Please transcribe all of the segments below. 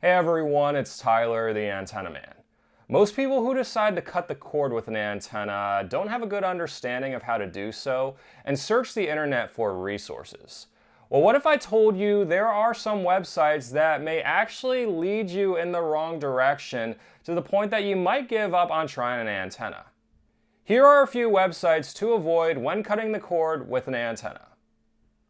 Hey everyone, it's Tyler, the Antenna Man. Most people who decide to cut the cord with an antenna don't have a good understanding of how to do so and search the internet for resources. Well, what if I told you there are some websites that may actually lead you in the wrong direction to the point that you might give up on trying an antenna? Here are a few websites to avoid when cutting the cord with an antenna.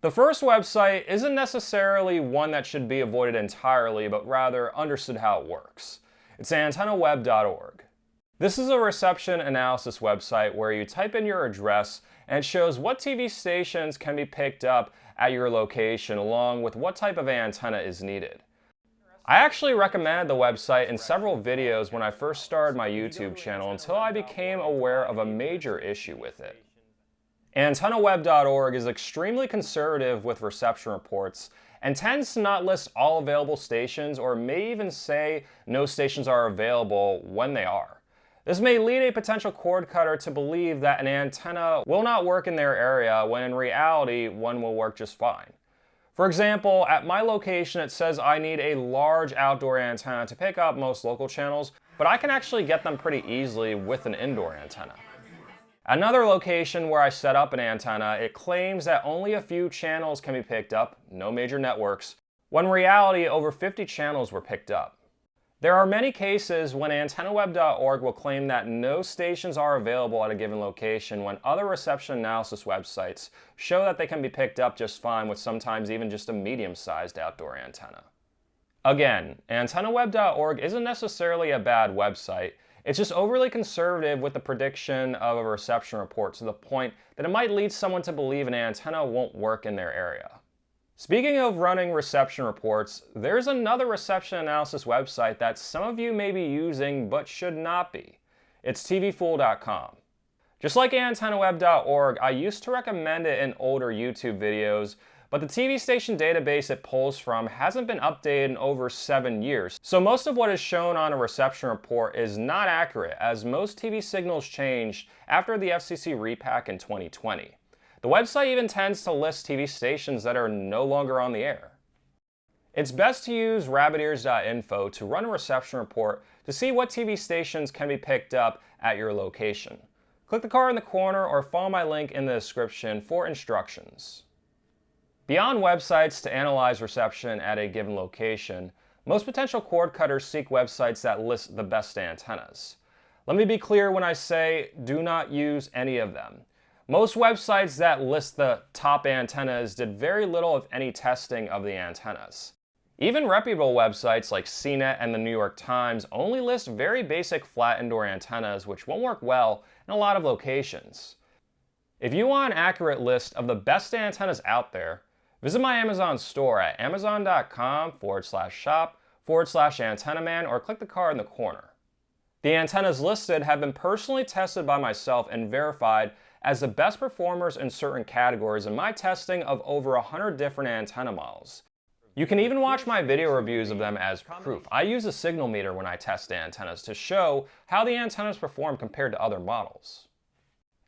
The first website isn't necessarily one that should be avoided entirely, but rather understood how it works. It's antennaweb.org. This is a reception analysis website where you type in your address and it shows what TV stations can be picked up at your location along with what type of antenna is needed. I actually recommended the website in several videos when I first started my YouTube channel until I became aware of a major issue with it. Antennaweb.org is extremely conservative with reception reports and tends to not list all available stations or may even say no stations are available when they are. This may lead a potential cord cutter to believe that an antenna will not work in their area when in reality one will work just fine. For example, at my location it says I need a large outdoor antenna to pick up most local channels, but I can actually get them pretty easily with an indoor antenna. Another location where I set up an antenna, it claims that only a few channels can be picked up, no major networks, when in reality over 50 channels were picked up. There are many cases when antennaweb.org will claim that no stations are available at a given location when other reception analysis websites show that they can be picked up just fine with sometimes even just a medium-sized outdoor antenna. Again, antennaweb.org isn't necessarily a bad website. It's just overly conservative with the prediction of a reception report to the point that it might lead someone to believe an antenna won't work in their area. Speaking of running reception reports, there's another reception analysis website that some of you may be using but should not be. It's tvfool.com. Just like antennaweb.org, I used to recommend it in older YouTube videos, but the TV station database it pulls from hasn't been updated in over 7 years, so most of what is shown on a reception report is not accurate, as most TV signals changed after the FCC repack in 2020. The website even tends to list TV stations that are no longer on the air. It's best to use rabbitears.info to run a reception report to see what TV stations can be picked up at your location. Click the card in the corner or follow my link in the description for instructions. Beyond websites to analyze reception at a given location, most potential cord cutters seek websites that list the best antennas. Let me be clear when I say do not use any of them. Most websites that list the top antennas did very little if any testing of the antennas. Even reputable websites like CNET and the New York Times only list very basic flat indoor antennas which won't work well in a lot of locations. If you want an accurate list of the best antennas out there, visit my Amazon store at amazon.com/shop/antennaman or click the card in the corner. The antennas listed have been personally tested by myself and verified as the best performers in certain categories in my testing of over 100 different antenna models. You can even watch my video reviews of them as proof. I use a signal meter when I test antennas to show how the antennas perform compared to other models.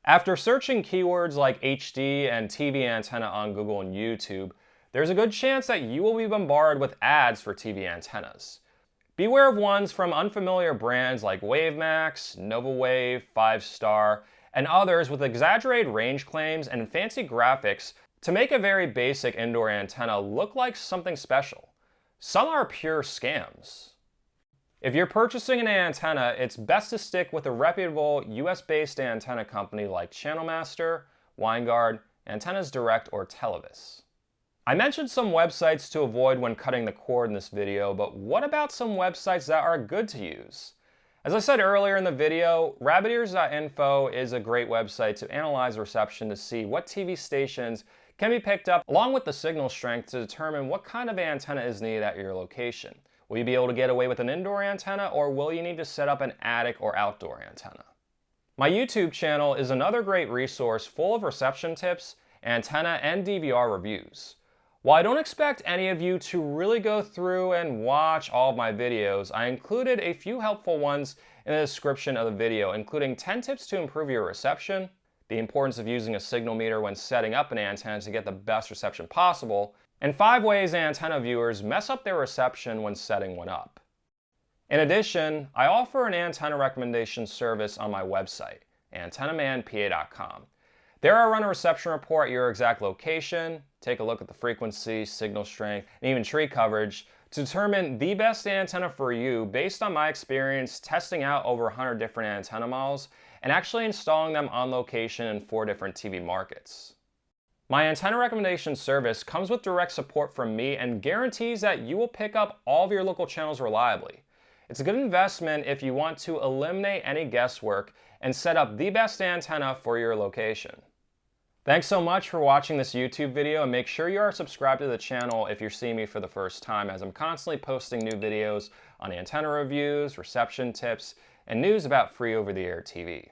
After searching keywords like HD and TV antenna on Google and YouTube, there's a good chance that you will be bombarded with ads for TV antennas. Beware of ones from unfamiliar brands like WaveMax, NovaWave, 5-Star, and others with exaggerated range claims and fancy graphics to make a very basic indoor antenna look like something special. Some are pure scams. If you're purchasing an antenna, it's best to stick with a reputable US-based antenna company like Channel Master, Winegard, Antennas Direct, or Televis. I mentioned some websites to avoid when cutting the cord in this video, but what about some websites that are good to use? As I said earlier in the video, rabbitears.info is a great website to analyze reception to see what TV stations can be picked up along with the signal strength to determine what kind of antenna is needed at your location. Will you be able to get away with an indoor antenna, or will you need to set up an attic or outdoor antenna? My YouTube channel is another great resource full of reception tips, antenna, and DVR reviews. While I don't expect any of you to really go through and watch all of my videos, I included a few helpful ones in the description of the video, including 10 tips to improve your reception, the importance of using a signal meter when setting up an antenna to get the best reception possible, and 5 ways antenna viewers mess up their reception when setting one up. In addition, I offer an antenna recommendation service on my website, antennamanpa.com. There I run a reception report at your exact location, take a look at the frequency, signal strength, and even tree coverage to determine the best antenna for you based on my experience testing out over 100 different antenna models and actually installing them on location in 4 different TV markets. My antenna recommendation service comes with direct support from me and guarantees that you will pick up all of your local channels reliably. It's a good investment if you want to eliminate any guesswork and set up the best antenna for your location. Thanks so much for watching this YouTube video, and make sure you are subscribed to the channel if you're seeing me for the first time, as I'm constantly posting new videos on antenna reviews, reception tips, and news about free over-the-air TV.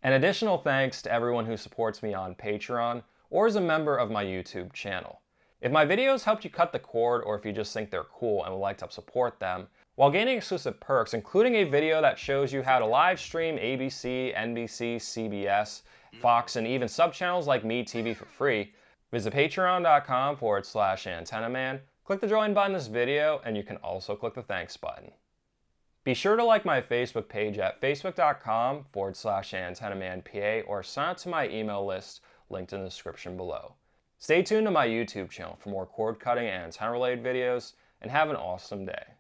An additional thanks to everyone who supports me on Patreon or is a member of my YouTube channel. If my videos helped you cut the cord, or if you just think they're cool and would like to support them, while gaining exclusive perks, including a video that shows you how to live stream ABC, NBC, CBS, Fox, and even sub-channels like MeTV for free, visit patreon.com/antennaman, click the join button in this video, and you can also click the thanks button. Be sure to like my Facebook page at facebook.com/antennamanpa or sign up to my email list linked in the description below. Stay tuned to my YouTube channel for more cord cutting and antenna related videos, and have an awesome day.